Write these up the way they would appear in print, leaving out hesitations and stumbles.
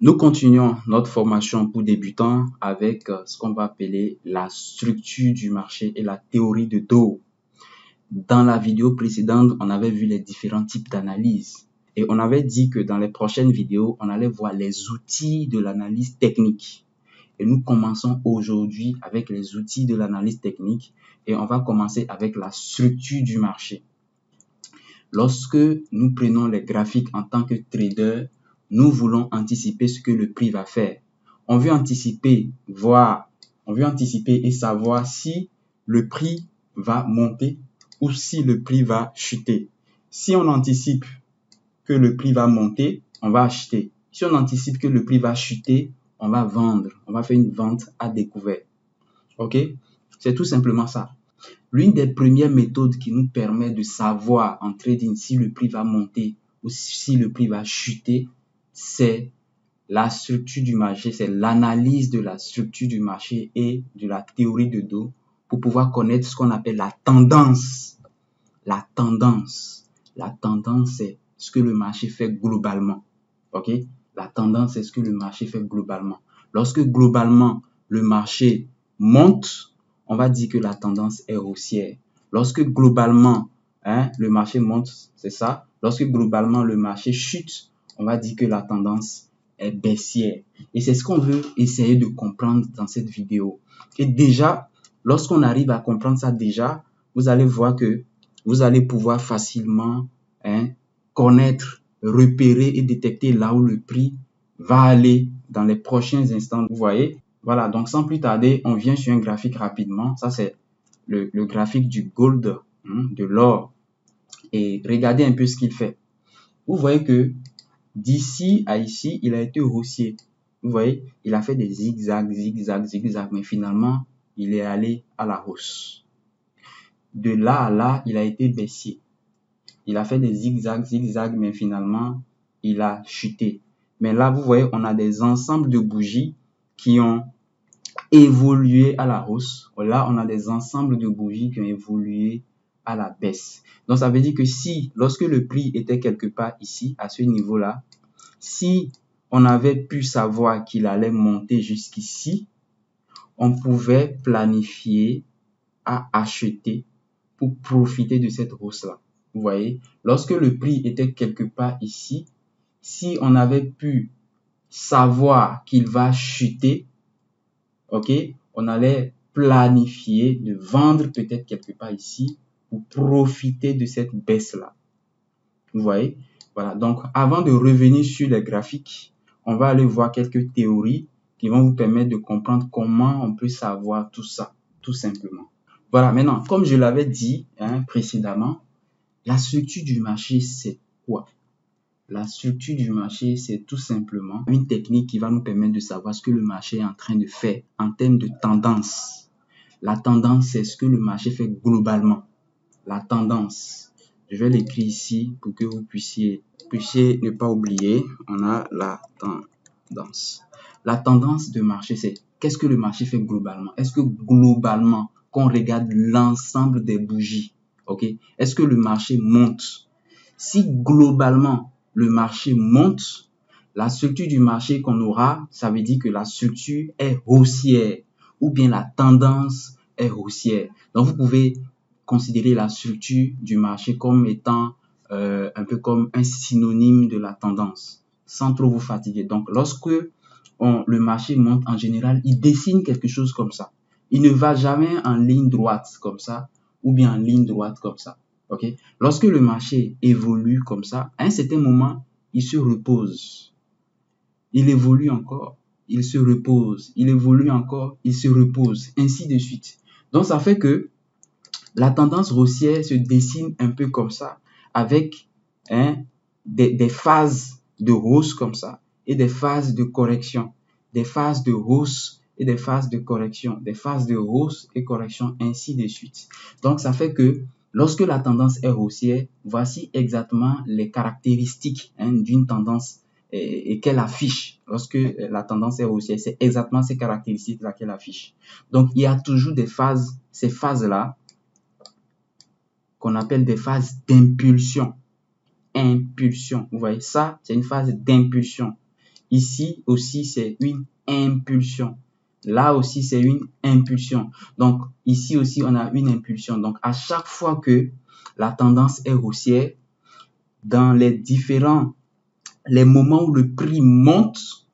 Nous continuons notre formation pour débutants avec ce qu'on va appeler la structure du marché et la théorie de Dow. Dans la vidéo précédente, on avait vu les différents types d'analyse et on avait dit que dans les prochaines vidéos, on allait voir les outils de l'analyse technique. Et nous commençons aujourd'hui avec les outils de l'analyse technique et on va commencer avec la structure du marché. Lorsque nous prenons les graphiques en tant que trader, nous voulons anticiper ce que le prix va faire. On veut anticiper et savoir si le prix va monter ou si le prix va chuter. Si on anticipe que le prix va monter, on va acheter. Si on anticipe que le prix va chuter, on va vendre. On va faire une vente à découvert. OK? C'est tout simplement ça. L'une des premières méthodes qui nous permet de savoir en trading si le prix va monter ou si le prix va chuter, c'est la structure du marché, c'est l'analyse de la structure du marché et de la théorie de Dow pour pouvoir connaître ce qu'on appelle la tendance. La tendance, c'est ce que le marché fait globalement. OK? La tendance, c'est ce que le marché fait globalement. Lorsque globalement, le marché monte, on va dire que la tendance est haussière. Lorsque globalement, le marché monte, c'est ça. Lorsque globalement, le marché chute, on va dire que la tendance est baissière. Et c'est ce qu'on veut essayer de comprendre dans cette vidéo. Et déjà, lorsqu'on arrive à comprendre ça déjà, vous allez voir que vous allez pouvoir facilement connaître, repérer et détecter là où le prix va aller dans les prochains instants. Vous voyez? Voilà, donc sans plus tarder, on vient sur un graphique rapidement. Ça, c'est le graphique du gold, de l'or. Et regardez un peu ce qu'il fait. Vous voyez que d'ici à ici, il a été haussier. Vous voyez, il a fait des zigzags, mais finalement, il est allé à la hausse. De là à là, il a été baissier. Il a fait des zigzags, mais finalement, il a chuté. Mais là, vous voyez, on a des ensembles de bougies qui ont évolué à la hausse. Là, on a des ensembles de bougies qui ont évolué à la baisse. Donc, ça veut dire que si, lorsque le prix était quelque part ici, à ce niveau-là, si on avait pu savoir qu'il allait monter jusqu'ici, on pouvait planifier à acheter pour profiter de cette hausse-là. Vous voyez, lorsque le prix était quelque part ici, si on avait pu savoir qu'il va chuter, ok, on allait planifier de vendre peut-être quelque part ici pour profiter de cette baisse-là. Vous voyez, voilà. Donc, avant de revenir sur les graphiques, on va aller voir quelques théories qui vont vous permettre de comprendre comment on peut savoir tout ça, tout simplement. Voilà, maintenant, comme je l'avais dit précédemment, la structure du marché, c'est quoi? La structure du marché, c'est tout simplement une technique qui va nous permettre de savoir ce que le marché est en train de faire en termes de tendance. La tendance, c'est ce que le marché fait globalement. La tendance, je vais l'écrire ici pour que vous puissiez ne pas oublier. On a la tendance. La tendance de marché, c'est qu'est-ce que le marché fait globalement? Est-ce que globalement, quand on regarde l'ensemble des bougies, ok, est-ce que le marché monte? Si globalement, le marché monte, la structure du marché qu'on aura, ça veut dire que la structure est haussière ou bien la tendance est haussière. Donc, vous pouvez considérer la structure du marché comme étant un peu comme un synonyme de la tendance, sans trop vous fatiguer. Donc, lorsque le marché monte, en général, il dessine quelque chose comme ça. Il ne va jamais en ligne droite comme ça, ou bien en ligne droite comme ça. Okay? Lorsque le marché évolue comme ça, à un certain moment, il se repose. Il évolue encore, il se repose. Il évolue encore, il se repose, ainsi de suite. Donc, ça fait que la tendance haussière se dessine un peu comme ça, avec des phases de hausse comme ça et des phases de correction, des phases de hausse et des phases de correction, des phases de hausse et correction, ainsi de suite. Donc, ça fait que lorsque la tendance est haussière, voici exactement les caractéristiques d'une tendance et qu'elle affiche. Lorsque la tendance est haussière, c'est exactement ces caractéristiques-là qu'elle affiche. Donc, il y a toujours des phases, ces phases-là, qu'on appelle des phases d'impulsion. Impulsion. Vous voyez, ça, c'est une phase d'impulsion Ici aussi, c'est une impulsion. Là aussi, c'est une impulsion. Donc, ici aussi, on a une impulsion. Donc, à chaque fois que la tendance est haussière, dans les moments où le prix monte,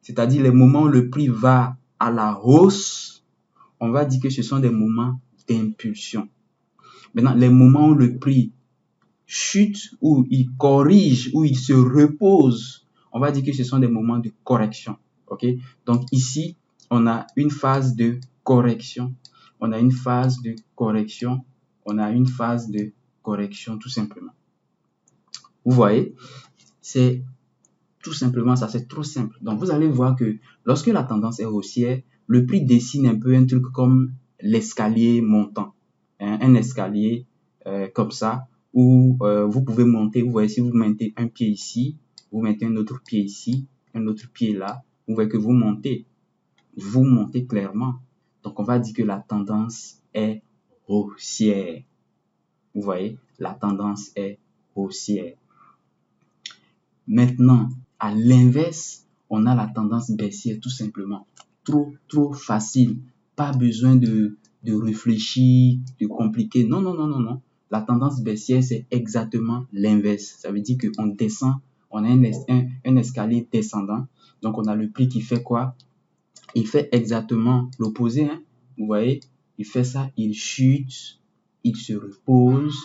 c'est-à-dire les moments où le prix va à la hausse, on va dire que ce sont des moments d'impulsion. Maintenant, les moments où le prix chute, où il corrige, où il se repose, on va dire que ce sont des moments de correction. Ok? Donc ici, on a une phase de correction, on a une phase de correction, on a une phase de correction tout simplement. Vous voyez, c'est tout simplement ça, c'est trop simple. Donc vous allez voir que lorsque la tendance est haussière, le prix dessine un peu un truc comme l'escalier montant, hein, un escalier comme ça, où vous pouvez monter. Vous voyez, si vous mettez un pied ici, vous mettez un autre pied ici, un autre pied là, vous voyez que vous montez clairement. Donc on va dire que la tendance est haussière. Vous voyez, la tendance est haussière. Maintenant, à l'inverse, on a la tendance baissière tout simplement. Trop facile. Pas besoin de réfléchir, de compliquer. Non, non, non, non, non. La tendance baissière, c'est exactement l'inverse. Ça veut dire qu'on descend, on a un escalier descendant. Donc, on a le prix qui fait quoi? Il fait exactement l'opposé. Hein? Vous voyez, il fait ça, il chute, il se repose,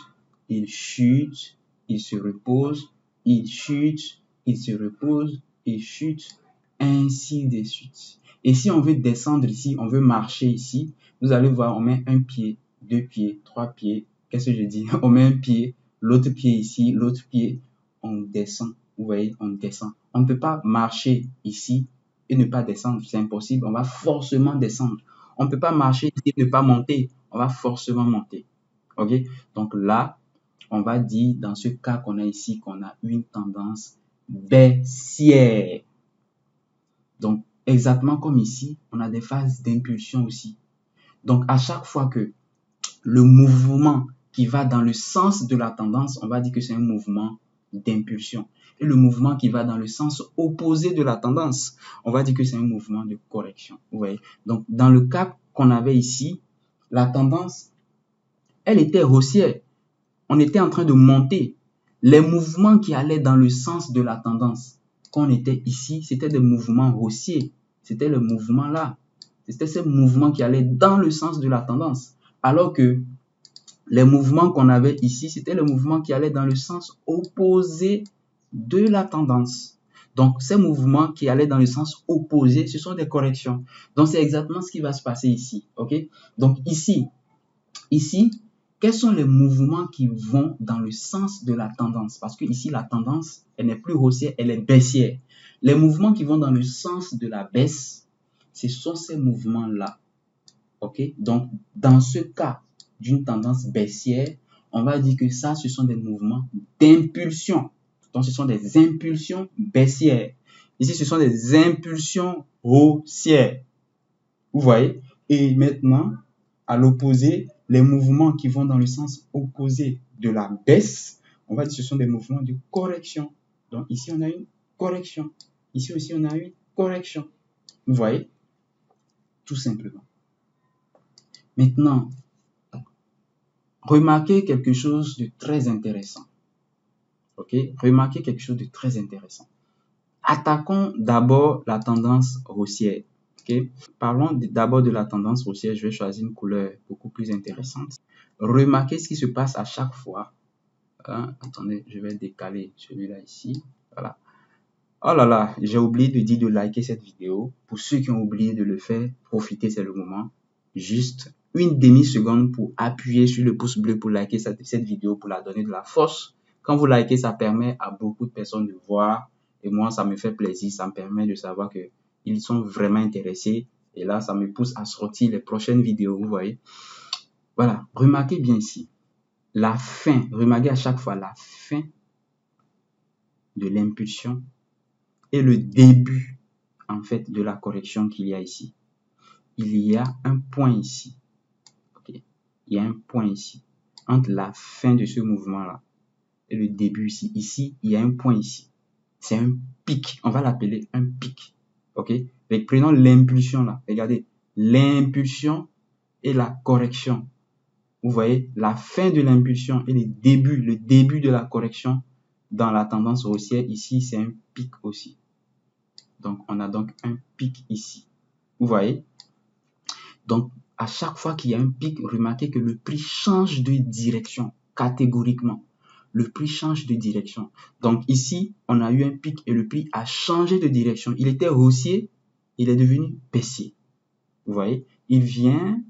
il chute, il se repose, il chute, il se repose, il chute, ainsi de suite. Et si on veut descendre ici, on veut marcher ici, vous allez voir, on met un pied, deux pieds, trois pieds. Qu'est-ce que je dis? On met un pied, l'autre pied ici, l'autre pied, on descend. Vous voyez, on descend. On ne peut pas marcher ici et ne pas descendre, c'est impossible. On va forcément descendre. On ne peut pas marcher ici et ne pas monter. On va forcément monter. Ok? Donc là, on va dire dans ce cas qu'on a ici qu'on a une tendance baissière. Donc, exactement comme ici, on a des phases d'impulsion aussi. Donc, à chaque fois que le mouvement qui va dans le sens de la tendance, on va dire que c'est un mouvement d'impulsion. Et le mouvement qui va dans le sens opposé de la tendance, on va dire que c'est un mouvement de correction. Vous voyez? Donc, dans le cas qu'on avait ici, la tendance, elle était haussière. On était en train de monter. Les mouvements qui allaient dans le sens de la tendance, qu'on était ici, c'était des mouvements haussiers. C'était le mouvement là. C'était ces mouvements qui allaient dans le sens de la tendance. Alors que les mouvements qu'on avait ici, c'était le mouvement qui allait dans le sens opposé de la tendance. Donc, ces mouvements qui allaient dans le sens opposé, ce sont des corrections. Donc, c'est exactement ce qui va se passer ici. OK? Donc, ici, quels sont les mouvements qui vont dans le sens de la tendance? Parce que ici, la tendance, elle n'est plus haussière, elle est baissière. Les mouvements qui vont dans le sens de la baisse, ce sont ces mouvements-là. OK? Donc, dans ce cas d'une tendance baissière, on va dire que ça, ce sont des mouvements d'impulsion. Donc, ce sont des impulsions baissières. Ici, ce sont des impulsions haussières. Vous voyez? Et maintenant, à l'opposé, les mouvements qui vont dans le sens opposé de la baisse, on va dire que ce sont des mouvements de correction. Donc, ici, on a une correction. Ici aussi, on a une correction. Vous voyez? Tout simplement. Maintenant, remarquez quelque chose de très intéressant. OK? Remarquez quelque chose de très intéressant. Attaquons d'abord la tendance haussière. OK? Parlons d'abord de la tendance haussière. Je vais choisir une couleur beaucoup plus intéressante. Remarquez ce qui se passe à chaque fois. Hein? Attendez, je vais décaler celui-là ici. Voilà. Oh là là, j'ai oublié de dire de liker cette vidéo. Pour ceux qui ont oublié de le faire, profitez, c'est le moment. Juste une demi-seconde pour appuyer sur le pouce bleu pour liker cette vidéo, pour la donner de la force. Quand vous likez, ça permet à beaucoup de personnes de voir. Et moi, ça me fait plaisir. Ça me permet de savoir qu'ils sont vraiment intéressés. Et là, ça me pousse à sortir les prochaines vidéos, vous voyez. Voilà, remarquez bien ici. La fin, remarquez à chaque fois la fin de l'impulsion et le début, en fait, de la correction qu'il y a ici. Il y a un point ici. Okay. Il y a un point ici. Entre la fin de ce mouvement-là et le début ici. Ici, il y a un point ici. C'est un pic. On va l'appeler un pic. OK? Donc, prenons l'impulsion là. Regardez. L'impulsion et la correction. Vous voyez, la fin de l'impulsion et le début de la correction dans la tendance haussière. Ici, c'est un pic aussi. Donc, on a donc un pic ici. Vous voyez? Donc, à chaque fois qu'il y a un pic, remarquez que le prix change de direction catégoriquement. Le prix change de direction. Donc, ici, on a eu un pic et le prix a changé de direction. Il était haussier, il est devenu baissier. Vous voyez? Il vient,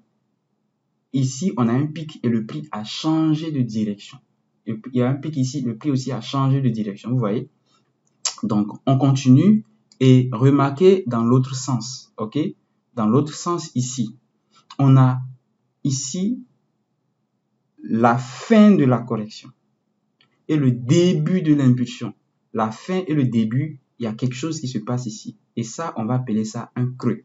ici, on a un pic et le prix a changé de direction. Il y a un pic ici, le prix aussi a changé de direction. Vous voyez? Donc, on continue et remarquez dans l'autre sens. OK? Dans l'autre sens ici, on a ici la fin de la correction et le début de l'impulsion. La fin et le début, il y a quelque chose qui se passe ici. Et ça, on va appeler ça un creux.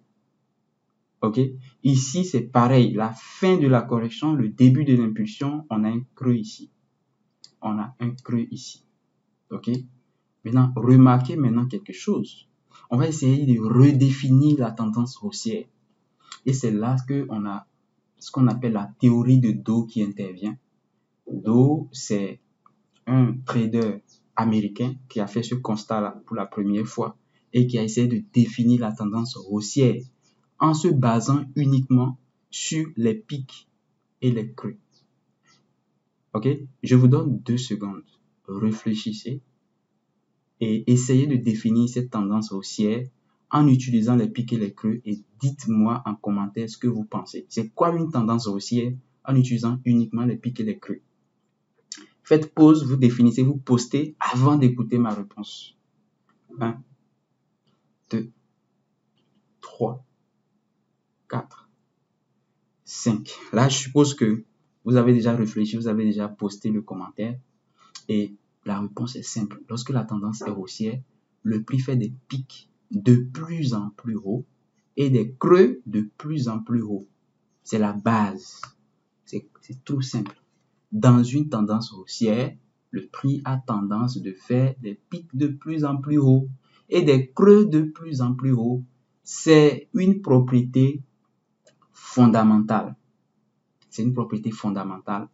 OK? Ici, c'est pareil. La fin de la correction, le début de l'impulsion, on a un creux ici. On a un creux ici. OK? Maintenant, remarquez maintenant quelque chose. On va essayer de redéfinir la tendance haussière. Et c'est là qu'on a ce qu'on appelle la théorie de Dow qui intervient. Dow, c'est un trader américain qui a fait ce constat-là pour la première fois et qui a essayé de définir la tendance haussière en se basant uniquement sur les pics et les creux. OK? Je vous donne 2 secondes. Réfléchissez et essayez de définir cette tendance haussière en utilisant les pics et les creux et dites-moi en commentaire ce que vous pensez. C'est quoi une tendance haussière en utilisant uniquement les pics et les creux? Faites pause, vous définissez, vous postez avant d'écouter ma réponse. 1, 2, 3, 4, 5. Là, je suppose que vous avez déjà réfléchi, vous avez déjà posté le commentaire. Et la réponse est simple. Lorsque la tendance est haussière, le prix fait des pics de plus en plus haut et des creux de plus en plus haut. C'est la base. C'est tout simple. Dans une tendance haussière, le prix a tendance de faire des pics de plus en plus haut et des creux de plus en plus haut. C'est une propriété fondamentale. C'est une propriété fondamentale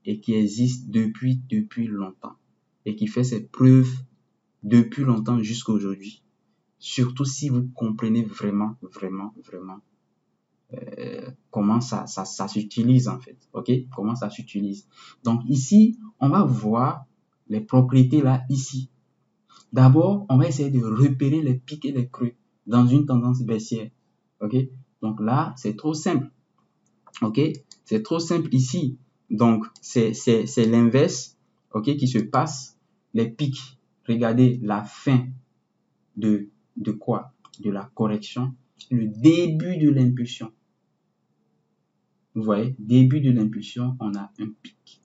et qui existe depuis longtemps et qui fait ses preuves depuis longtemps jusqu'à aujourd'hui. Surtout si vous comprenez vraiment comment ça s'utilise en fait. OK? Comment ça s'utilise. Donc ici, on va voir les propriétés là ici. D'abord, on va essayer de repérer les pics et les creux dans une tendance baissière. OK? Donc là, c'est trop simple. OK? C'est trop simple ici. Donc, c'est l'inverse, OK, qui se passe. Les pics, regardez la fin de quoi? De la correction. Le début de l'impulsion. Vous voyez, début de l'impulsion, on a un pic.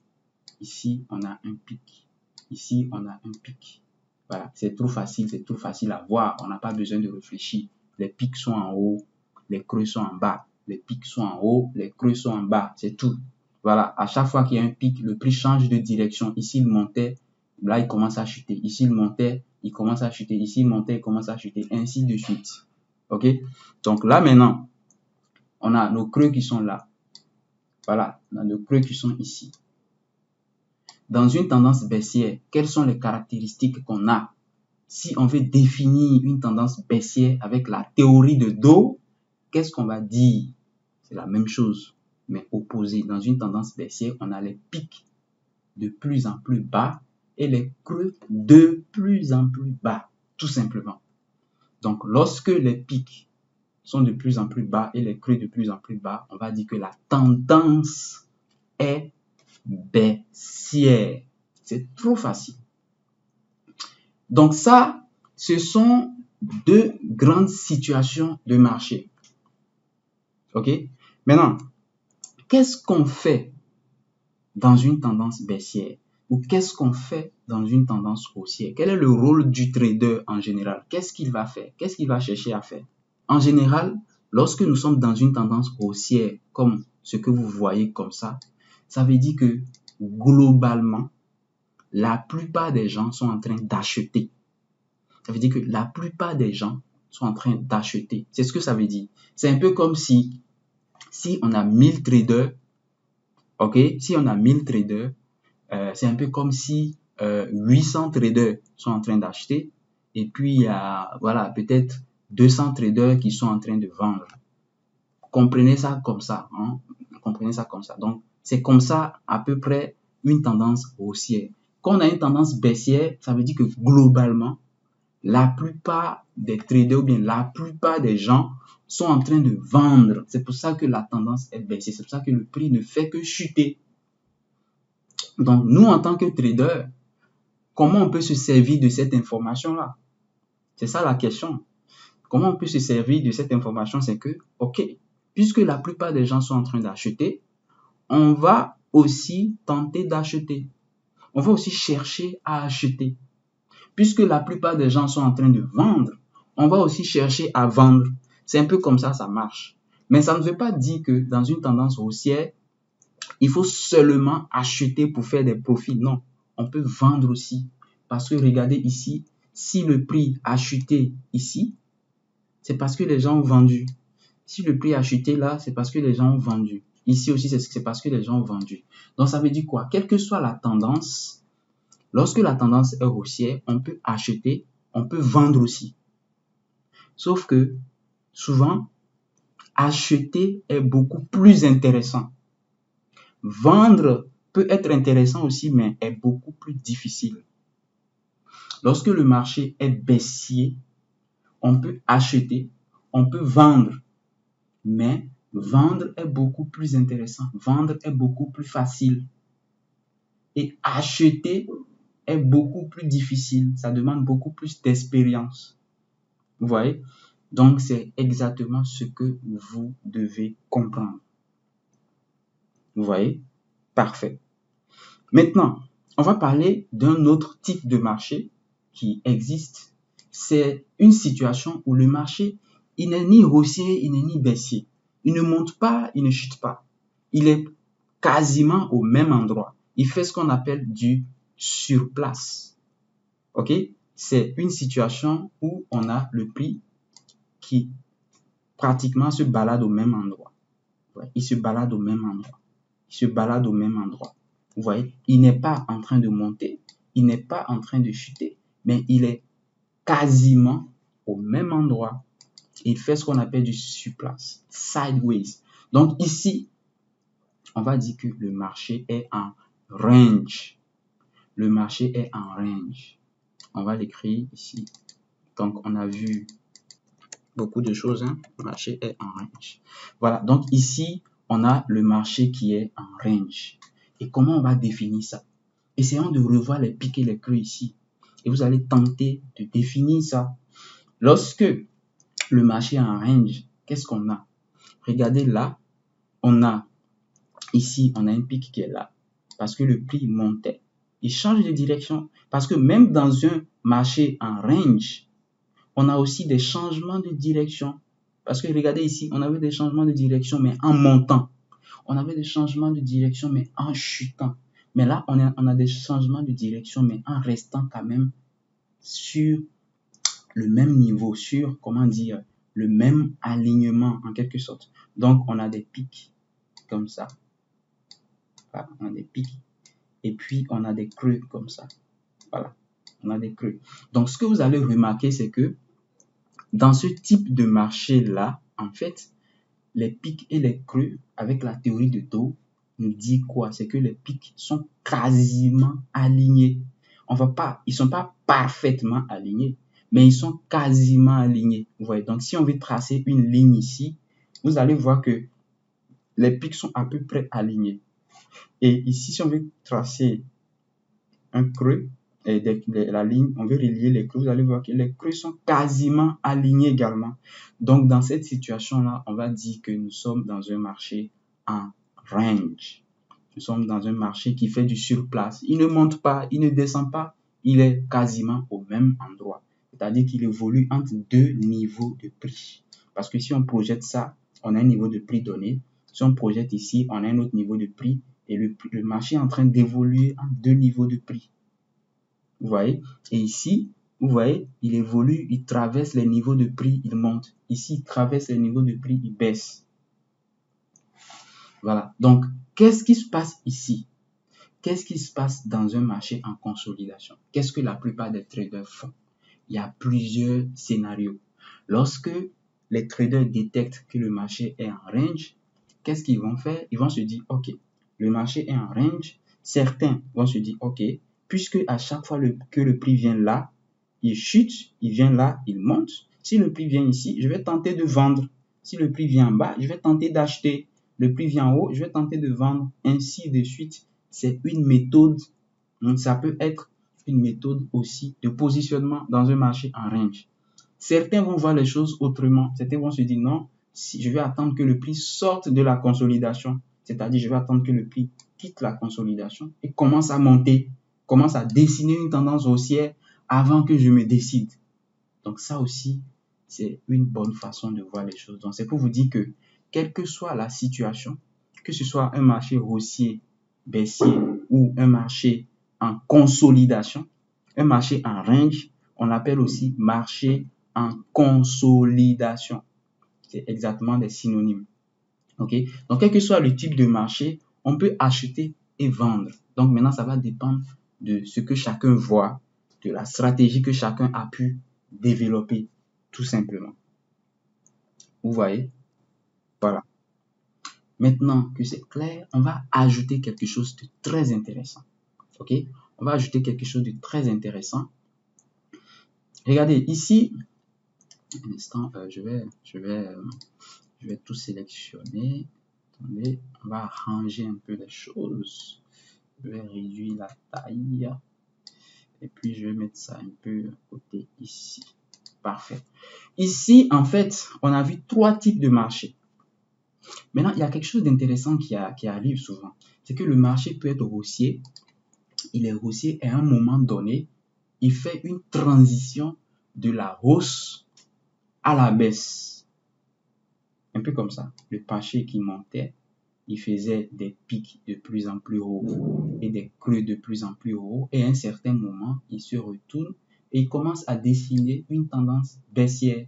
Ici, on a un pic. Ici, on a un pic. Voilà, c'est trop facile à voir. On n'a pas besoin de réfléchir. Les pics sont en haut, les creux sont en bas. Les pics sont en haut, les creux sont en bas. C'est tout. Voilà, à chaque fois qu'il y a un pic, le prix change de direction. Ici, il montait, là, il commence à chuter. Ici, il montait, il commence à chuter. Ici, il montait, il commence à chuter. Ainsi de suite. OK? Donc là, maintenant, on a nos creux qui sont là. Voilà, on a nos creux qui sont ici. Dans une tendance baissière, quelles sont les caractéristiques qu'on a? Si on veut définir une tendance baissière avec la théorie de Dow, qu'est-ce qu'on va dire? C'est la même chose, mais opposé. Dans une tendance baissière, on a les pics de plus en plus bas et les creux de plus en plus bas, tout simplement. Donc, lorsque les pics sont de plus en plus bas et les creux de plus en plus bas, on va dire que la tendance est baissière. C'est trop facile. Donc ça, ce sont 2 grandes situations de marché. OK? Maintenant, qu'est-ce qu'on fait dans une tendance baissière? Ou qu'est-ce qu'on fait dans une tendance haussière? Quel est le rôle du trader en général? Qu'est-ce qu'il va faire? Qu'est-ce qu'il va chercher à faire? En général, lorsque nous sommes dans une tendance haussière, comme ce que vous voyez comme ça veut dire que globalement, la plupart des gens sont en train d'acheter. Ça veut dire que la plupart des gens sont en train d'acheter. C'est ce que ça veut dire. C'est un peu comme si on a 1000 traders, ok? Si on a 1000 traders, c'est un peu comme si 800 traders sont en train d'acheter et puis il y a voilà, peut-être 200 traders qui sont en train de vendre. Comprenez ça comme ça, hein? Comprenez ça comme ça. Donc, c'est comme ça à peu près une tendance haussière. Quand on a une tendance baissière, ça veut dire que globalement, la plupart des traders ou bien la plupart des gens sont en train de vendre. C'est pour ça que la tendance est baissière. C'est pour ça que le prix ne fait que chuter. Donc, nous, en tant que traders, comment on peut se servir de cette information-là? C'est ça la question. Comment on peut se servir de cette information? C'est que, ok, puisque la plupart des gens sont en train d'acheter, on va aussi tenter d'acheter. On va aussi chercher à acheter. Puisque la plupart des gens sont en train de vendre, on va aussi chercher à vendre. C'est un peu comme ça marche. Mais ça ne veut pas dire que dans une tendance haussière, il faut seulement acheter pour faire des profits. Non, on peut vendre aussi. Parce que regardez ici, si le prix a chuté ici, c'est parce que les gens ont vendu. Si le prix a chuté là, c'est parce que les gens ont vendu. Ici aussi, c'est parce que les gens ont vendu. Donc, ça veut dire quoi? Quelle que soit la tendance, lorsque la tendance est haussière, on peut acheter, on peut vendre aussi. Sauf que, souvent, acheter est beaucoup plus intéressant. Vendre peut être intéressant aussi, mais est beaucoup plus difficile. Lorsque le marché est baissier, on peut acheter, on peut vendre, mais vendre est beaucoup plus intéressant. Vendre est beaucoup plus facile. Et acheter est beaucoup plus difficile. Ça demande beaucoup plus d'expérience. Vous voyez? Donc, c'est exactement ce que vous devez comprendre. Vous voyez? Parfait. Maintenant, on va parler d'un autre type de marché qui existe. C'est une situation où le marché, il n'est ni haussier, il n'est ni baissier. Il ne monte pas, il ne chute pas. Il est quasiment au même endroit. Il fait ce qu'on appelle du surplace. OK? C'est une situation où on a le prix qui pratiquement se balade au même endroit. Il se balade au même endroit. Il se balade au même endroit. Vous voyez, il n'est pas en train de monter, il n'est pas en train de chuter, mais il est quasiment au même endroit. Il fait ce qu'on appelle du surplace, sideways. Donc ici, on va dire que le marché est en range. Le marché est en range. On va l'écrire ici. Donc on a vu beaucoup de choses, hein? Le marché est en range. Voilà, donc ici, on a le marché qui est en range. Et comment on va définir ça? Essayons de revoir les pics et les creux ici. Et vous allez tenter de définir ça. Lorsque le marché est en range, qu'est-ce qu'on a? Regardez là, on a ici, on a un pic qui est là. Parce que le prix montait. Il change de direction. Parce que même dans un marché en range, on a aussi des changements de direction. Parce que regardez ici, on avait des changements de direction, mais en montant. On avait des changements de direction, mais en chutant. Mais là, on a des changements de direction, mais en restant quand même sur le même niveau, sur, comment dire, le même alignement en quelque sorte. Donc, on a des pics comme ça. Voilà, on a des pics. Et puis, on a des creux comme ça. Voilà, on a des creux. Donc, ce que vous allez remarquer, c'est que dans ce type de marché-là, en fait, les pics et les creux, avec la théorie de Dow, nous dit quoi? C'est que les pics sont quasiment alignés. Ils ne sont pas parfaitement alignés, mais ils sont quasiment alignés. Vous voyez, donc si on veut tracer une ligne ici, vous allez voir que les pics sont à peu près alignés. Et ici, si on veut tracer un creux, et la ligne, on veut relier les creux, vous allez voir que les creux sont quasiment alignés également. Donc, dans cette situation-là, on va dire que nous sommes dans un marché en range. Nous sommes dans un marché qui fait du surplace. Il ne monte pas, il ne descend pas, il est quasiment au même endroit. C'est-à-dire qu'il évolue entre deux niveaux de prix. Parce que si on projette ça, on a un niveau de prix donné. Si on projette ici, on a un autre niveau de prix. Et le marché est en train d'évoluer en deux niveaux de prix. Vous voyez? Et ici, Vous voyez, il évolue, il traverse les niveaux de prix, il monte. Ici, il traverse les niveaux de prix, il baisse. Voilà. Donc, qu'est-ce qui se passe ici? Qu'est-ce qui se passe dans un marché en consolidation? Qu'est-ce que la plupart des traders font? Il y a plusieurs scénarios. Lorsque les traders détectent que le marché est en range, qu'est-ce qu'ils vont faire? Ils vont se dire, OK, le marché est en range. Certains vont se dire, OK, puisque à chaque fois que le prix vient là, il chute, il vient là, il monte. Si le prix vient ici, je vais tenter de vendre. Si le prix vient en bas, je vais tenter d'acheter. Le prix vient en haut, je vais tenter de vendre, ainsi de suite. C'est une méthode, ça peut être une méthode aussi de positionnement dans un marché en range. Certains vont voir les choses autrement. Certains vont se dire non, si je vais attendre que le prix sorte de la consolidation, c'est-à-dire je vais attendre que le prix quitte la consolidation et commence à monter, commence à dessiner une tendance haussière avant que je me décide. Donc ça aussi, c'est une bonne façon de voir les choses. Donc c'est pour vous dire que quelle que soit la situation, que ce soit un marché haussier, baissier ou un marché en consolidation, un marché en range, on l'appelle aussi marché en consolidation. C'est exactement des synonymes. OK? Donc, quel que soit le type de marché, on peut acheter et vendre. Donc, maintenant, ça va dépendre de ce que chacun voit, de la stratégie que chacun a pu développer, tout simplement. Vous voyez? Voilà. Maintenant que c'est clair, on va ajouter quelque chose de très intéressant. OK? On va ajouter quelque chose de très intéressant. Regardez, ici, un instant, je vais tout sélectionner. Attendez, on va arranger un peu les choses. Je vais réduire la taille. Et puis, je vais mettre ça un peu à côté ici. Parfait. Ici, en fait, on a vu 3 types de marchés. Maintenant, il y a quelque chose d'intéressant qui arrive souvent. C'est que le marché peut être haussier. Il est haussier et à un moment donné, il fait une transition de la hausse à la baisse. Un peu comme ça. Le marché qui montait, il faisait des pics de plus en plus hauts et des creux de plus en plus hauts. Et à un certain moment, il se retourne et il commence à dessiner une tendance baissière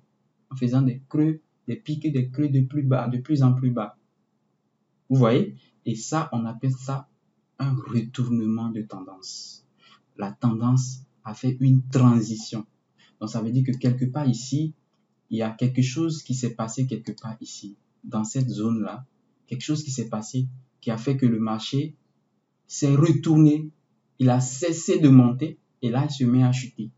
en faisant des creux, des pics et des creux de plus bas, de plus en plus bas. Vous voyez? Et ça, on appelle ça un retournement de tendance. La tendance a fait une transition. Donc, ça veut dire que quelque part ici, il y a quelque chose qui s'est passé quelque part ici, dans cette zone-là, quelque chose qui s'est passé qui a fait que le marché s'est retourné, il a cessé de monter et là, il se met à chuter.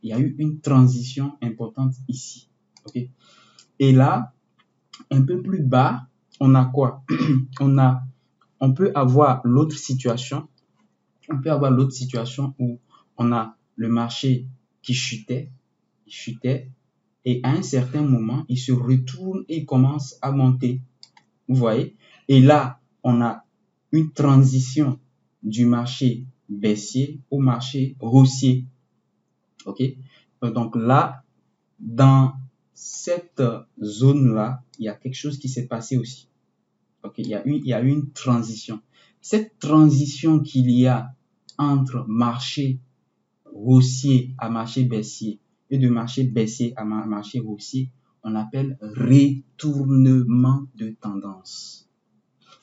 Il y a eu une transition importante ici. Okay? Et là, un peu plus bas, on a quoi? On peut avoir l'autre situation. On peut avoir l'autre situation où on a le marché qui chutait, et à un certain moment, il se retourne et il commence à monter. Vous voyez? Et là, on a une transition du marché baissier au marché haussier. OK? Donc là, dans cette zone-là, il y a quelque chose qui s'est passé aussi. OK? Il y a eu une transition. Cette transition qu'il y a entre marché haussier à marché baissier et de marché baissier à marché haussier, on appelle retournement de tendance.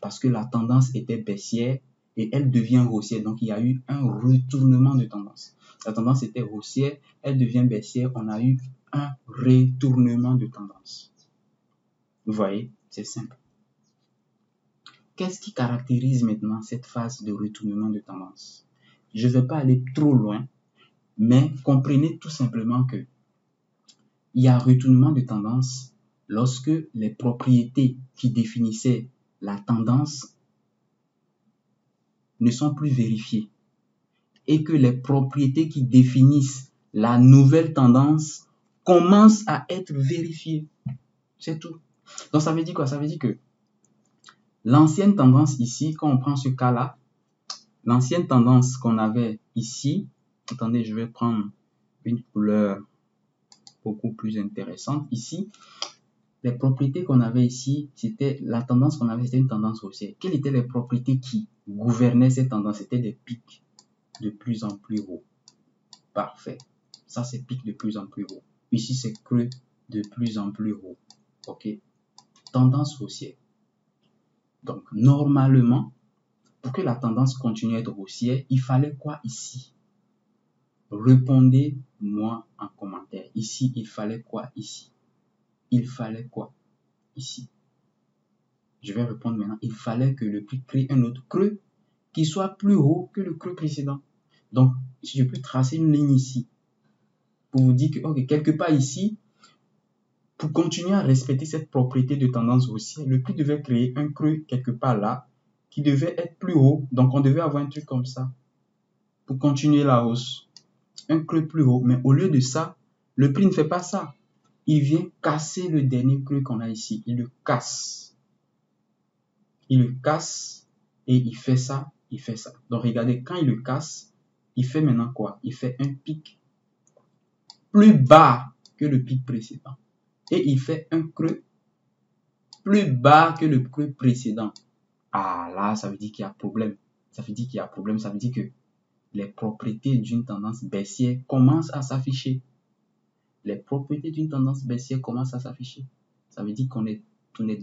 Parce que la tendance était baissière et elle devient haussière. Donc, il y a eu un retournement de tendance. La tendance était haussière, elle devient baissière. On a eu un retournement de tendance. Vous voyez, c'est simple. Qu'est-ce qui caractérise maintenant cette phase de retournement de tendance? Je ne vais pas aller trop loin, mais comprenez tout simplement que il y a retournement de tendance lorsque les propriétés qui définissaient la tendance ne sont plus vérifiées et que les propriétés qui définissent la nouvelle tendance commencent à être vérifiées. C'est tout. Donc, ça veut dire quoi? Ça veut dire que l'ancienne tendance ici, quand on prend ce cas-là, l'ancienne tendance qu'on avait ici, attendez, je vais prendre une couleur beaucoup plus intéressante ici. Les propriétés qu'on avait ici, c'était la tendance qu'on avait, c'était une tendance haussière. Quelles étaient les propriétés qui gouvernaient cette tendance? C'était des pics de plus en plus hauts. Parfait. Ça, c'est pic de plus en plus haut. Ici, c'est creux de plus en plus haut. OK? Tendance haussière. Donc, normalement, pour que la tendance continue à être haussière, il fallait quoi ici? Répondez-moi en commentaire. Ici, il fallait quoi ici? Il fallait quoi ici? Je vais répondre maintenant. Il fallait que le prix crée un autre creux qui soit plus haut que le creux précédent. Donc, si je peux tracer une ligne ici pour vous dire que, ok, quelque part ici, pour continuer à respecter cette propriété de tendance haussière, le prix devait créer un creux quelque part là qui devait être plus haut. Donc, on devait avoir un truc comme ça pour continuer la hausse. Un creux plus haut. Mais au lieu de ça, le prix ne fait pas ça. Il vient casser le dernier creux qu'on a ici. Il le casse. Il le casse et il fait ça, il fait ça. Donc, regardez, quand il le casse, il fait maintenant quoi? Il fait un pic plus bas que le pic précédent. Et il fait un creux plus bas que le creux précédent. Ah là, ça veut dire qu'il y a problème. Ça veut dire qu'il y a problème. Ça veut dire que les propriétés d'une tendance baissière commencent à s'afficher. Les propriétés d'une tendance baissière commencent à s'afficher. Ça veut dire qu'on est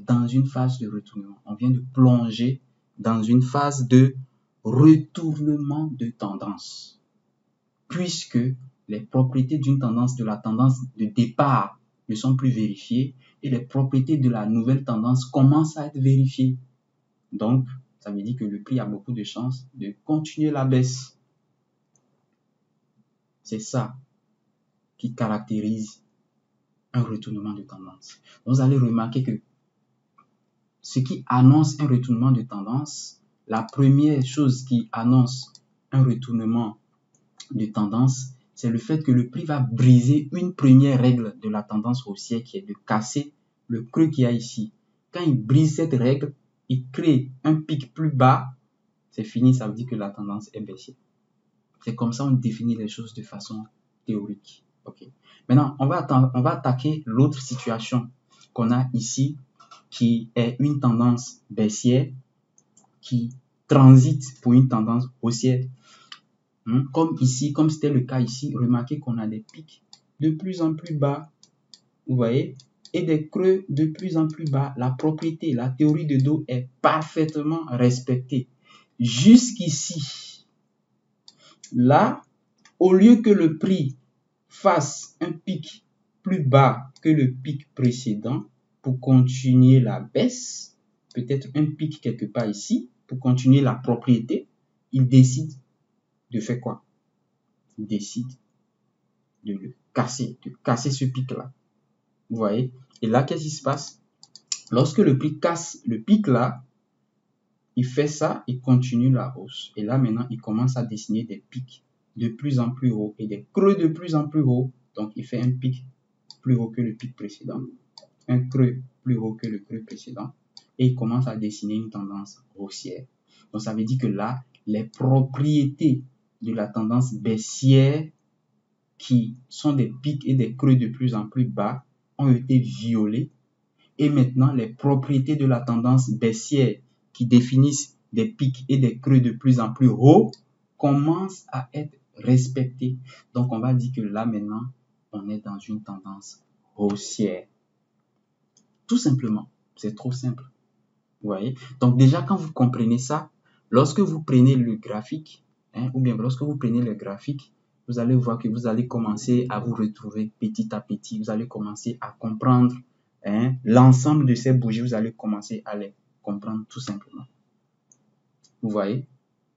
dans une phase de retournement. On vient de plonger dans une phase de retournement de tendance. Puisque les propriétés d'une tendance, de la tendance de départ, ne sont plus vérifiées et les propriétés de la nouvelle tendance commencent à être vérifiées. Donc, ça veut dire que le prix a beaucoup de chances de continuer la baisse. C'est ça qui caractérise un retournement de tendance. Vous allez remarquer que ce qui annonce un retournement de tendance, la première chose qui annonce un retournement de tendance, c'est le fait que le prix va briser une première règle de la tendance haussière qui est de casser le creux qu'il y a ici. Quand il brise cette règle, il crée un pic plus bas, c'est fini, ça veut dire que la tendance est baissière. C'est comme ça on définit les choses de façon théorique. Okay. Maintenant, on va attaquer l'autre situation qu'on a ici, qui est une tendance baissière qui transite pour une tendance haussière. Comme ici, comme c'était le cas ici, remarquez qu'on a des pics de plus en plus bas, vous voyez, et des creux de plus en plus bas. La propriété, la théorie de dos est parfaitement respectée. Jusqu'ici, là, au lieu que le prix fasse un pic plus bas que le pic précédent pour continuer la baisse, peut-être un pic quelque part ici, pour continuer la propriété, il décide de faire quoi? Il décide de le casser, de casser ce pic-là. Vous voyez? Et là, qu'est-ce qui se passe? Lorsque le prix casse le pic-là, il fait ça, il continue la hausse. Et là, maintenant, il commence à dessiner des pics de plus en plus haut et des creux de plus en plus haut. Donc, il fait un pic plus haut que le pic précédent, un creux plus haut que le creux précédent. Et il commence à dessiner une tendance haussière. Donc, ça veut dire que là, les propriétés de la tendance baissière qui sont des pics et des creux de plus en plus bas ont été violées. Et maintenant, les propriétés de la tendance baissière qui définissent des pics et des creux de plus en plus hauts commencent à être respectées. Donc, on va dire que là, maintenant, on est dans une tendance haussière. Tout simplement. C'est trop simple. Vous voyez? Donc, déjà, quand vous comprenez ça, lorsque vous prenez le graphique, ou bien lorsque vous prenez le graphique, vous allez voir que vous allez commencer à vous retrouver petit à petit. Vous allez commencer à comprendre l'ensemble de ces bougies. Vous allez commencer à les comprendre tout simplement. Vous voyez?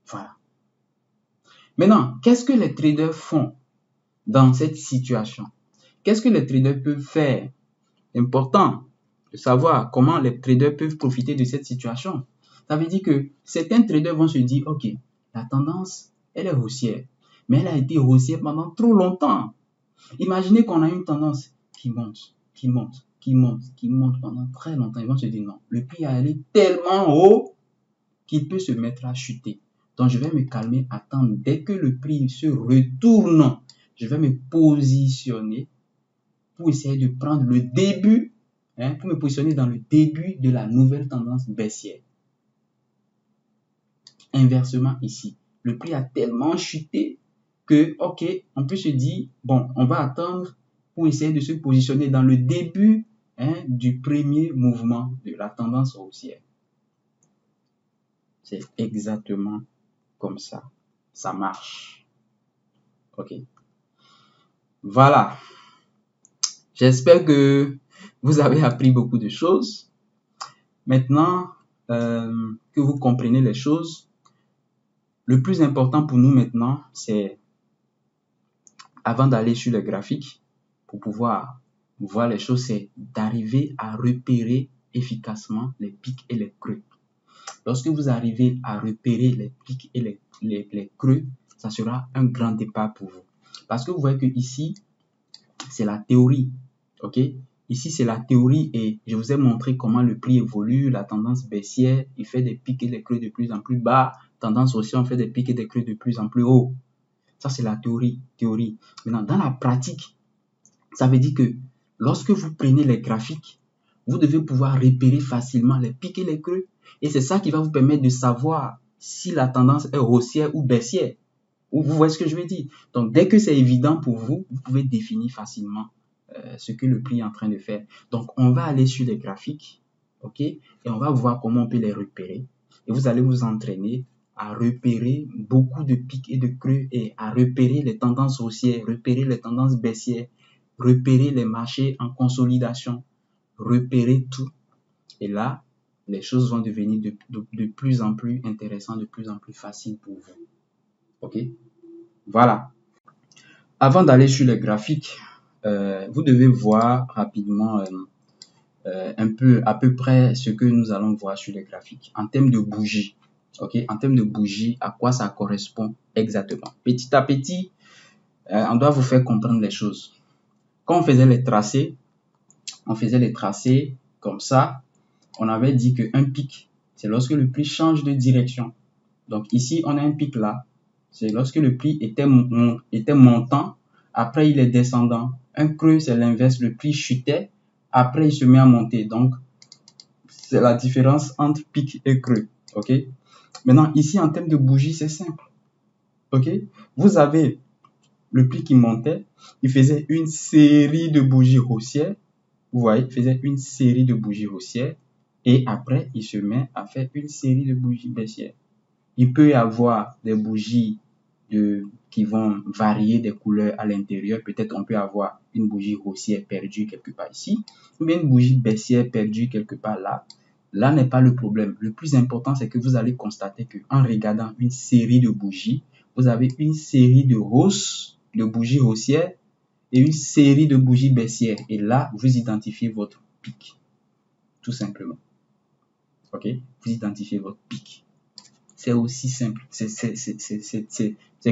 Voilà. Maintenant, qu'est-ce que les traders font dans cette situation? Qu'est-ce que les traders peuvent faire? Important de savoir comment les traders peuvent profiter de cette situation. Ça veut dire que certains traders vont se dire, ok, la tendance, elle est haussière, mais elle a été haussière pendant trop longtemps. Imaginez qu'on a une tendance qui monte, qui monte, qui monte, qui monte pendant très longtemps. Ils vont se dire, non, le prix est allé tellement haut qu'il peut se mettre à chuter. Donc, je vais me calmer, attendre. Dès que le prix se retourne, je vais me positionner pour essayer de prendre le début, pour me positionner dans le début de la nouvelle tendance baissière. Inversement ici, le prix a tellement chuté que, ok, on peut se dire, bon, on va attendre pour essayer de se positionner dans le début du premier mouvement de la tendance haussière. C'est exactement comme ça. Ça marche. Ok. Voilà. J'espère que vous avez appris beaucoup de choses. Maintenant que vous comprenez les choses, le plus important pour nous maintenant, c'est, avant d'aller sur le graphique, pour pouvoir voir les choses, c'est d'arriver à repérer efficacement les pics et les creux. Lorsque vous arrivez à repérer les pics et les creux, ça sera un grand départ pour vous. Parce que vous voyez que ici, c'est la théorie. Ok? Ici, c'est la théorie et je vous ai montré comment le prix évolue, la tendance baissière, il fait des pics et des creux de plus en plus bas, tendance haussière, on fait des pics et des creux de plus en plus haut. Ça, c'est la théorie. Maintenant, dans la pratique, ça veut dire que lorsque vous prenez les graphiques, vous devez pouvoir repérer facilement les pics et les creux. Et c'est ça qui va vous permettre de savoir si la tendance est haussière ou baissière. Vous voyez ce que je veux dire? Donc, dès que c'est évident pour vous, vous pouvez définir facilement ce que le prix est en train de faire. Donc, on va aller sur les graphiques, ok? Et on va voir comment on peut les repérer. Et vous allez vous entraîner à repérer beaucoup de pics et de creux et à repérer les tendances haussières, repérer les tendances baissières, repérer les marchés en consolidation, repérer tout. Et là, les choses vont devenir de plus en plus intéressantes, de plus en plus faciles pour vous. Ok? Voilà. Avant d'aller sur les graphiques, vous devez voir rapidement un peu, à peu près ce que nous allons voir sur les graphiques. En termes de bougies, ok? En termes de bougies, à quoi ça correspond exactement? Petit à petit, on doit vous faire comprendre les choses. Quand on faisait les tracés comme ça. On avait dit qu'un pic, c'est lorsque le prix change de direction. Donc ici, on a un pic là. C'est lorsque le prix était montant, après il est descendant. Un creux, c'est l'inverse, le prix chutait, après il se met à monter. Donc, c'est la différence entre pic et creux. Ok? Maintenant, ici, en termes de bougie, c'est simple. Ok? Vous avez le prix qui montait, il faisait une série de bougies haussières. Vous voyez, il faisait une série de bougies haussières. Et après, il se met à faire une série de bougies baissières. Il peut y avoir des bougies qui vont varier des couleurs à l'intérieur. Peut-être on peut avoir une bougie haussière perdue quelque part ici, ou bien une bougie baissière perdue quelque part là. Là n'est pas le problème. Le plus important, c'est que vous allez constater qu'en regardant une série de bougies, vous avez une série de hausses, de bougies haussières et une série de bougies baissières. Et là, vous identifiez votre pic, tout simplement. Ok? Vous identifiez votre pic. C'est aussi simple. C'est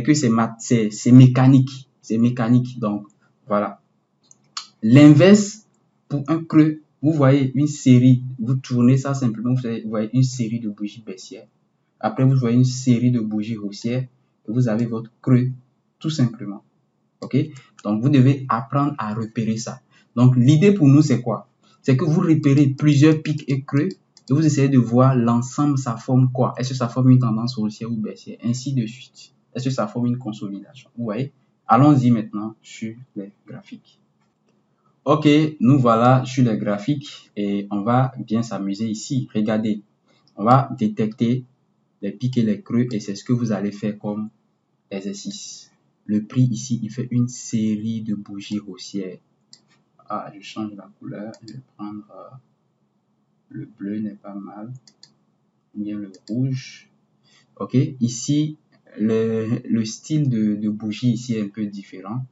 que c'est mécanique. C'est mécanique. Donc, voilà. L'inverse, pour un creux, vous voyez une série. Vous tournez ça simplement, vous voyez une série de bougies baissières. Après, vous voyez une série de bougies haussières. Et vous avez votre creux, tout simplement. Ok? Donc, vous devez apprendre à repérer ça. Donc, l'idée pour nous, c'est quoi? C'est que vous repérez plusieurs pics et creux et vous essayez de voir l'ensemble, ça forme quoi? Est-ce que ça forme une tendance haussière ou baissière? Ainsi de suite. Est-ce que ça forme une consolidation? Vous voyez? Allons-y maintenant sur les graphiques. Ok, nous voilà sur les graphiques et on va bien s'amuser ici. Regardez, on va détecter les pics et les creux et c'est ce que vous allez faire comme exercice. Le prix ici, il fait une série de bougies haussières. Ah, je change la couleur. Je vais prendre le bleu, n'est pas mal. Bien le rouge. Ok, ici, le style de bougie ici est un peu différent.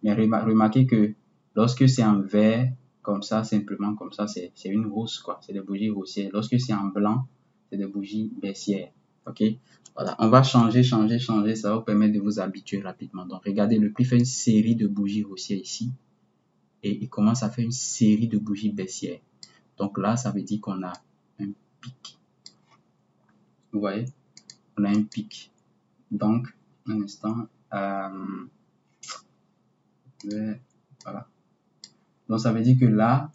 Mais remarquez que lorsque c'est en vert, comme ça, simplement comme ça, c'est une hausse, quoi. C'est des bougies haussières. Lorsque c'est en blanc, c'est des bougies baissières. Ok, voilà, on va changer, ça va vous permettre de vous habituer rapidement. Donc, regardez, le prix fait une série de bougies haussières ici et il commence à faire une série de bougies baissières. Donc là, ça veut dire qu'on a un pic. Vous voyez, on a un pic. Donc, un instant, voilà. Donc, ça veut dire que là,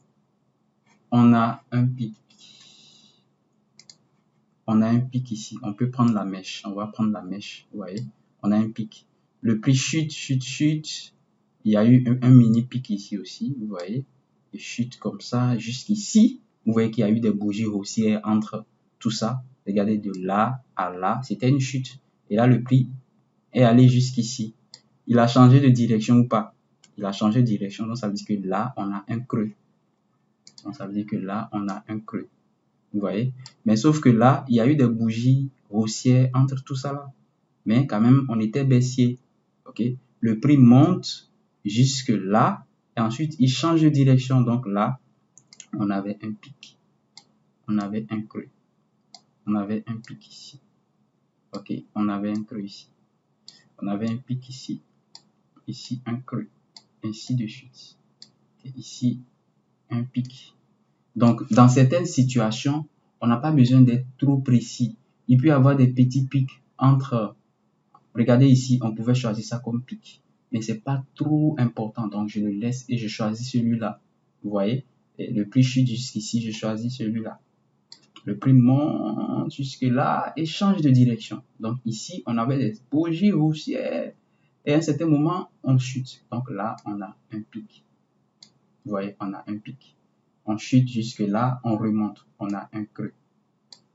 on a un pic. On a un pic ici. On peut prendre la mèche. On va prendre la mèche. Vous voyez, on a un pic. Le prix chute, chute, chute. Il y a eu un mini pic ici aussi, vous voyez. Il chute comme ça jusqu'ici. Vous voyez qu'il y a eu des bougies haussières entre tout ça. Regardez, de là à là, c'était une chute. Et là, le prix est allé jusqu'ici. Il a changé de direction ou pas? Il a changé de direction, donc ça veut dire que là, on a un creux. Donc ça veut dire que là, on a un creux. Vous voyez? Mais sauf que là, il y a eu des bougies haussières entre tout ça là. Mais quand même, on était baissier. Ok? Le prix monte jusque là et ensuite il change de direction. Donc là, on avait un pic. On avait un creux. On avait un pic ici. Ok? On avait un creux ici. On avait un pic ici. Ici, un creux. Ainsi de suite. Et ici, un pic. Donc, dans certaines situations, on n'a pas besoin d'être trop précis. Il peut y avoir des petits pics entre... Regardez ici, on pouvait choisir ça comme pic. Mais c'est pas trop important. Donc, je le laisse et je choisis celui-là. Vous voyez? Et le prix chute jusqu'ici, je choisis celui-là. Le prix monte jusque-là et change de direction. Donc, ici, on avait des bougies haussières. Et à un certain moment, on chute. Donc là, on a un pic. Vous voyez, on a un pic. On chute jusque-là, on remonte. On a un creux.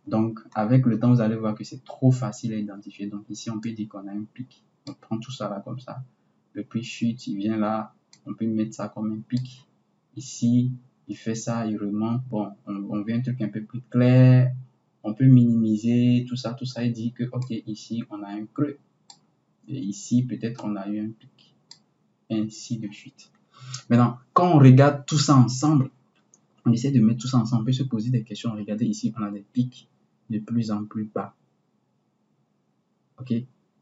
Donc, avec le temps, vous allez voir que c'est trop facile à identifier. Donc, ici, on peut dire qu'on a un pic. On prend tout ça là comme ça. Le prix chute, il vient là. On peut mettre ça comme un pic. Ici, il fait ça, il remonte. Bon, on veut un truc un peu plus clair. On peut minimiser tout ça et dire que, ok, ici, on a un creux. Et ici, peut-être, on a eu un pic. Ainsi de suite. Maintenant, quand on regarde tout ça ensemble, on essaie de mettre tout ça ensemble, on peut se poser des questions. Regardez ici, on a des pics de plus en plus bas. Ok?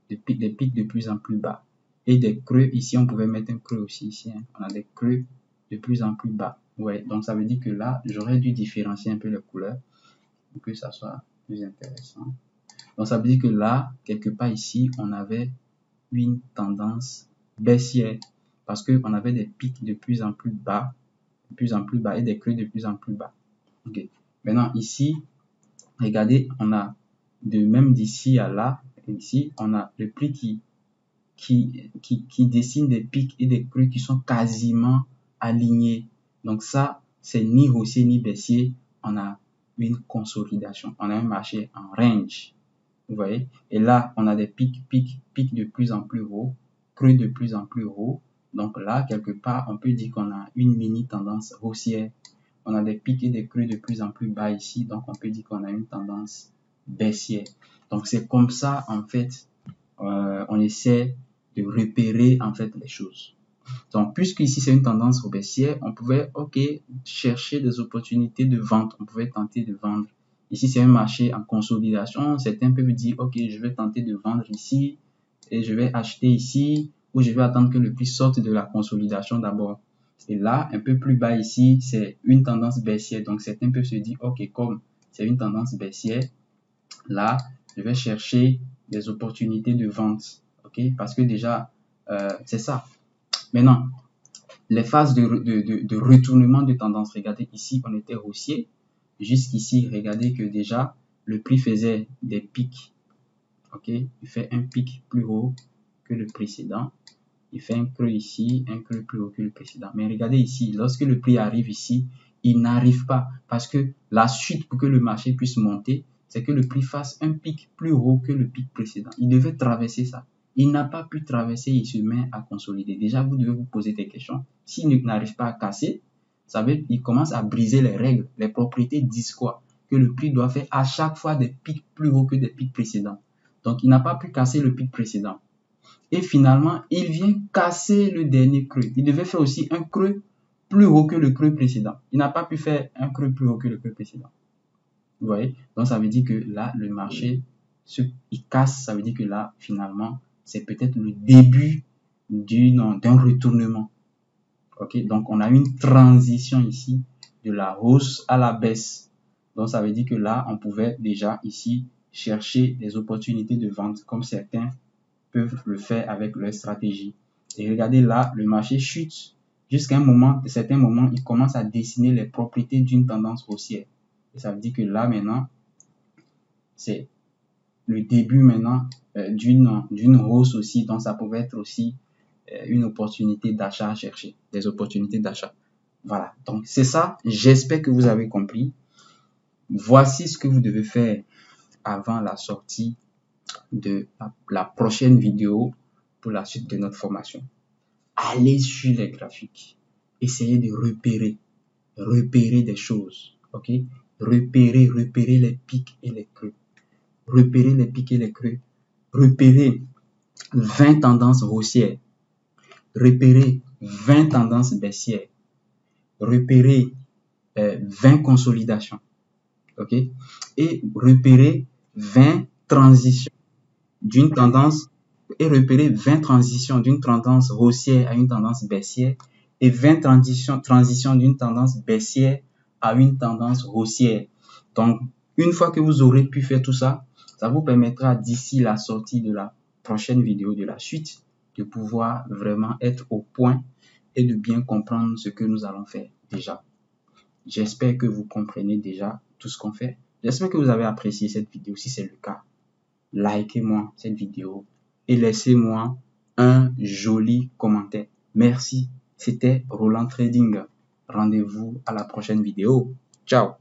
Des pics de plus en plus bas. Et des creux, ici, on pouvait mettre un creux aussi ici. Hein. On a des creux de plus en plus bas. Ouais, donc ça veut dire que là, j'aurais dû différencier un peu les couleurs pour que ça soit plus intéressant. Donc ça veut dire que là, quelque part ici, on avait une tendance baissière parce qu'on avait des pics de plus en plus bas, et des creux de plus en plus bas. Ok. Maintenant ici, regardez, on a de même d'ici à là, ici, on a le prix qui dessine des pics et des creux qui sont quasiment alignés. Donc ça, c'est ni haussier ni baissier. On a une consolidation. On a un marché en range. Vous voyez? Et là, on a des pics de plus en plus haut, creux de plus en plus haut. Donc là, quelque part, on peut dire qu'on a une mini tendance haussière. On a des pics et des creux de plus en plus bas ici. Donc on peut dire qu'on a une tendance baissière. Donc c'est comme ça, en fait, on essaie de repérer en fait les choses. Donc, puisque ici c'est une tendance baissière, on pouvait, chercher des opportunités de vente. On pouvait tenter de vendre. Ici, c'est un marché en consolidation. Certains peuvent dire, je vais tenter de vendre ici et je vais acheter ici ou je vais attendre que le prix sorte de la consolidation d'abord. Et là, un peu plus bas ici, c'est une tendance baissière. Donc, certains peuvent se dire, comme c'est une tendance baissière, là, je vais chercher des opportunités de vente. Parce que déjà, c'est ça. Maintenant, les phases de retournement de tendance, regardez ici, on était haussier. Jusqu'ici, regardez que déjà, le prix faisait des pics. Il fait un pic plus haut que le précédent. Il fait un creux ici, un creux plus haut que le précédent. Mais regardez ici, lorsque le prix arrive ici, il n'arrive pas. Parce que la suite pour que le marché puisse monter, c'est que le prix fasse un pic plus haut que le pic précédent. Il devait traverser ça. Il n'a pas pu traverser, il se met à consolider. Déjà, vous devez vous poser des questions. S'il n'arrive pas à casser, ça veut dire qu'il commence à briser les règles. Les propriétés disent quoi? Que le prix doit faire à chaque fois des pics plus hauts que des pics précédents. Donc, il n'a pas pu casser le pic précédent. Et finalement, il vient casser le dernier creux. Il devait faire aussi un creux plus haut que le creux précédent. Il n'a pas pu faire un creux plus haut que le creux précédent. Vous voyez? Donc, ça veut dire que là, le marché, il casse. Ça veut dire que là, finalement, c'est peut-être le début d'un retournement. Donc, on a une transition ici de la hausse à la baisse. Donc, ça veut dire que là, on pouvait déjà ici chercher des opportunités de vente comme certains peuvent le faire avec leur stratégie. Et regardez là, le marché chute jusqu'à certains moments, il commence à dessiner les propriétés d'une tendance haussière. Et ça veut dire que là, maintenant, c'est le début maintenant d'une hausse aussi. Donc, ça pouvait être aussi une opportunité d'achat à chercher, des opportunités d'achat. Voilà, donc c'est ça. J'espère que vous avez compris. Voici ce que vous devez faire avant la sortie de la prochaine vidéo pour la suite de notre formation. Allez sur les graphiques. Essayez de repérer des choses. Ok? Repérer les pics et les creux. Repérer les pics et les creux. Repérer 20 tendances haussières. Repérer 20 tendances baissières. Repérer 20 consolidations. Ok? Et repérer 20 transitions d'une tendance et repérer 20 transitions d'une tendance haussière à une tendance baissière et 20 transitions d'une tendance baissière à une tendance haussière. Donc, une fois que vous aurez pu faire tout ça, ça vous permettra d'ici la sortie de la prochaine vidéo de la suite de pouvoir vraiment être au point et de bien comprendre ce que nous allons faire déjà. J'espère que vous comprenez déjà tout ce qu'on fait. J'espère que vous avez apprécié cette vidéo. Si c'est le cas, likez-moi cette vidéo et laissez-moi un joli commentaire. Merci. C'était Roland Trading. Rendez-vous à la prochaine vidéo. Ciao.